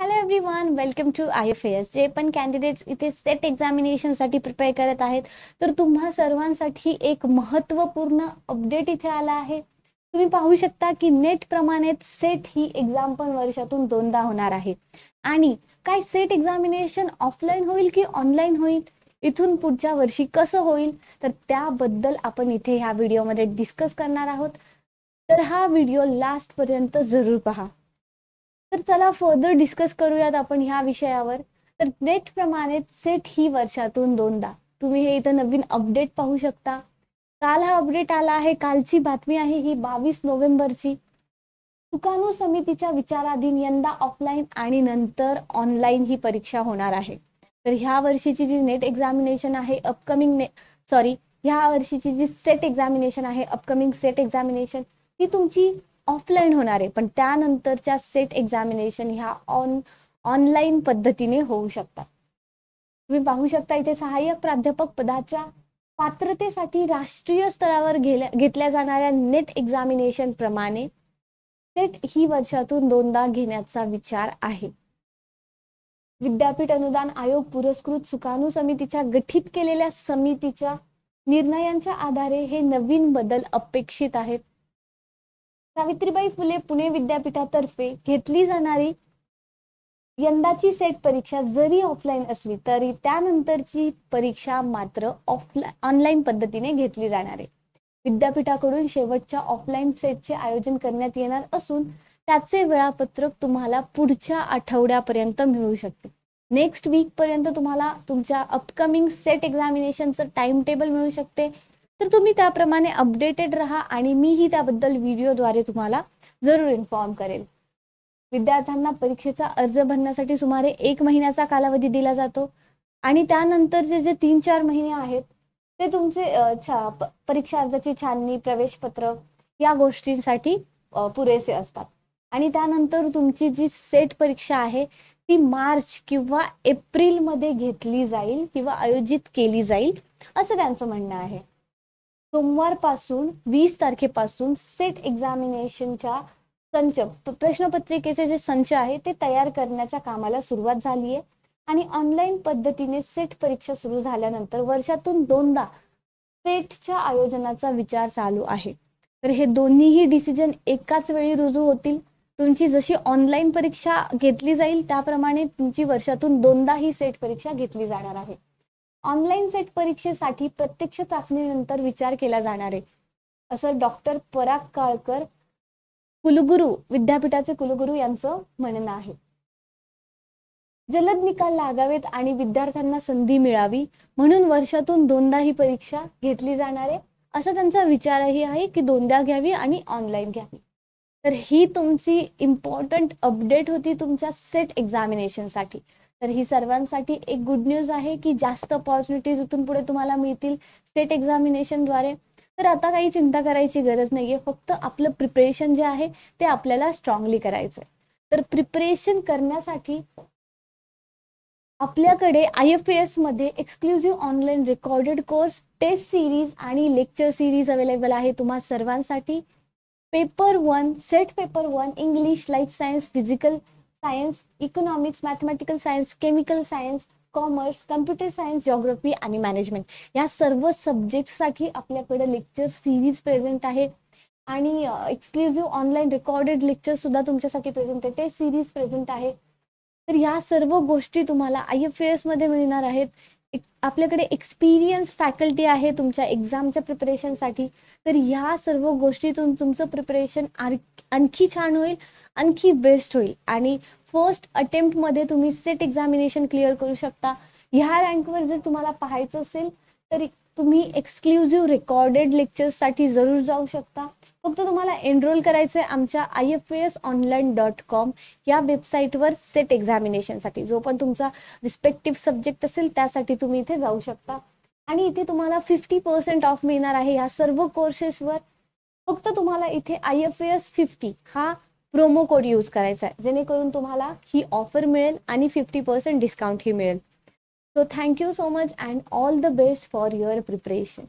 Hello everyone, welcome to IFAS. जे पण candidates इथे सेट एक्झामिनेशनसाठी प्रिपेअर करत आहेत, तर तुम्हा सर्वांसाठी एक महत्त्वपूर्ण अपडेट इथे आला आहे. तुम्ही पाहू शकता की नेट प्रमाणेच सेट ही एक्झाम पण वर्षातून दोनदा होणार आहे. आणि काय सेट एक्झामिनेशन ऑफलाईन होईल की ऑनलाईन होईल, इथून पुढच्या वर्षी कसं होईल, तर त्याबद्दल आपण इथे ह्या व्हिडिओमध्ये डिस्कस करणार आहोत. तर हा व्हिडिओ लास्टपर्यंत जरूर पहा. तर चला फर्दर डिस्कस करूयात आपण ह्या विषयावर. तर नेट प्रमाणे सेट ही वर्षातून दोनदा. तुम्ही हे इथं नवीन अपडेट पाहू शकता. काल हा अपडेट आला आहे, कालची बातमी आहे ही 22 नोव्हेंबरची. सुकाणू समितीच्या विचाराधीन यंदा ऑफलाईन आणि नंतर ऑनलाईन ही परीक्षा होणार आहे. तर ह्या वर्षीची जी नेट एक्झामिनेशन आहे ह्या वर्षीची जी सेट एक्झामिनेशन आहे, अपकमिंग सेट एक्झामिनेशन, ती तुमची ऑफलाईन होणार आहे. पण त्यानंतरच्या सेट एक्झामिनेशन ह्या ऑनलाईन पद्धतीने होऊ शकतात. तुम्ही पाहू शकता इथे सहाय्यक प्राध्यापक पदाच्या पात्रतेसाठी राष्ट्रीय स्तरावर घेतल्या जाणाऱ्या नेट एक्झामिनेशन प्रमाणे सेट ही वर्षातून दोनदा घेण्याचा विचार आहे. विद्यापीठ अनुदान आयोग पुरस्कृत सुकाणू समितीच्या गठीत केलेल्या समितीच्या निर्णयांच्या आधारे हे नवीन बदल अपेक्षित आहेत. सावित्रीबाई फुले पुणे विद्यापीठातर्फे घेतली जाणारी यंदाची सेट परीक्षा जरी ऑफलाईन असली तरी त्यानंतरची परीक्षा मात्र ऑनलाईन पद्धतीने घेतली जाणार आहे. विद्यापीठाकडून शेवटच्या ऑफलाईन सेटचे आयोजन करण्यात येणार असून त्याचे वेळापत्रक तुम्हाला पुढच्या आठवड्यापर्यंत मिळू शकते. नेक्स्ट वीक पर्यंत तुम्हाला तुमच्या अपकमिंग सेट एक्झामिनेशनचं टाइम टेबल मिळू शकते. तर तुम्ही त्याप्रमाणे अपडेटेड राहा आणि मीही त्याबद्दल व्हिडिओद्वारे तुम्हाला जरूर इन्फॉर्म करेल. विद्यार्थ्यांना परीक्षेचा अर्ज भरण्यासाठी सुमारे 1 महिन्याचा कालावधी दिला जातो आणि त्यानंतरचे जे 3-4 महिने आहेत ते तुमचे परीक्षा अर्जाची छाननी, प्रवेशपत्र या गोष्टींसाठी पुरेसे असतात. आणि त्यानंतर तुमची जी सेट परीक्षा आहे ती मार्च किंवा एप्रिलमध्ये घेतली जाईल किंवा आयोजित केली जाईल असं त्यांचं म्हणणं आहे. सोमवारपासून 20 तारखेपासून सेट एक्झामिनेशनच्या प्रश्नपत्रिकेचे जे संच आहे ते तयार करण्याच्या कामाला सुरुवात झाली आहे. आणि ऑनलाईन पद्धतीने सेट परीक्षा सुरू झाल्यानंतर वर्षातून दोनदा सेटच्या आयोजनाचा विचार चालू आहे. तर हे दोन्हीही डिसिजन एकाच वेळी रुजू होतील. तुमची जशी ऑनलाईन परीक्षा घेतली जाईल त्याप्रमाणे तुमची वर्षातून दोनदा ही सेट परीक्षा घेतली जाणार आहे. ऑनलाईन सेट परीक्षेसाठी प्रत्यक्ष चाचणीनंतर विचार केला जाणार आहे असं डॉक्टर पराग काळकर विद्यापीठाचे कुलगुरू यांचं म्हणणं आहे. जलद निकाल लागावेत आणि विद्यार्थ्यांना संधी मिळावी म्हणून वर्षातून दोनदा ही परीक्षा घेतली जाणार आहे असा त्यांचा विचारही आहे की दोनदा घ्यावी आणि ऑनलाईन घ्यावी. तर ही तुमची इम्पॉर्टंट अपडेट होती तुमच्या सेट एक्झामिनेशनसाठी. तर ही सर्वांसाठी एक गुड न्यूज आहे की जास्त अपॉर्च्युनिटीज इथून पुढे तुम्हाला मिळतील सेट एक्झामिनेशनद्वारे. तर आता काही चिंता करायची गरज नाहीये, फक्त आपलं प्रिपरेशन जे आहे ते आपल्याला स्ट्रॉंगली करायचं आहे. तर प्रिपरेशन करण्यासाठी आपल्याकडे IFAS मध्ये exclusive online recorded course, test series आणि लेक्चर सिरीज अवेलेबल आहे तुम्हा सर्वांसाठी. Paper 1 set paper 1 English, life science, physical science, economics, mathematical science, chemical science, commerce, computer science, geography आणि मॅनेजमेंट या सर्व सब्जेक्टसाठी आपल्याकडे लेक्चर सिरीज प्रेझेंट आहे. आणि एक्सक्लुझिव्ह ऑनलाईन रेकॉर्डेड लेक्चर सुद्धा तुमच्यासाठी प्रेझेंट आहे, टेस्ट सिरीज प्रेझेंट आहे. तर ह्या सर्व गोष्टी तुम्हाला IFAS मध्ये मिळणार आहेत. आपल्याकडे एक्सपिरियन्स फॅकल्टी आहे तुमच्या एक्झामच्या प्रिपरेशनसाठी. तर ह्या सर्व गोष्टीतून तुमचं प्रिपरेशन आणखी छान होईल, आणखी बेस्ट होईल आणि फर्स्ट अटेम्प्टमध्ये तुम्ही सेट एक्झामिनेशन क्लिअर करू शकता. ह्या रँकवर जर तुम्हाला पाहायचं असेल तर तुम्ही एक्सक्लुझिव्ह रेकॉर्डेड लेक्चर्ससाठी जरूर जाऊ शकता. फक्त तुम्हाला एनरोल करायचं आहे आमच्या ifasonline.com या वेबसाईटवर सेट एक्झामिनेशनसाठी. जो पण तुमचा रिस्पेक्टिव्ह सब्जेक्ट असेल त्यासाठी तुम्ही इथे जाऊ शकता. आणि इथे तुम्हाला 50% ऑफ मिळणार आहे या सर्व कोर्सेसवर. फक्त तुम्हाला इथे IFAS 50 हा प्रोमो कोड यूज करायचा आहे जेणेकरून तुम्हाला ही ऑफर मिळेल आणि 50% डिस्काउंट ही मिळेल. So thank you so much and all the best for your preparation.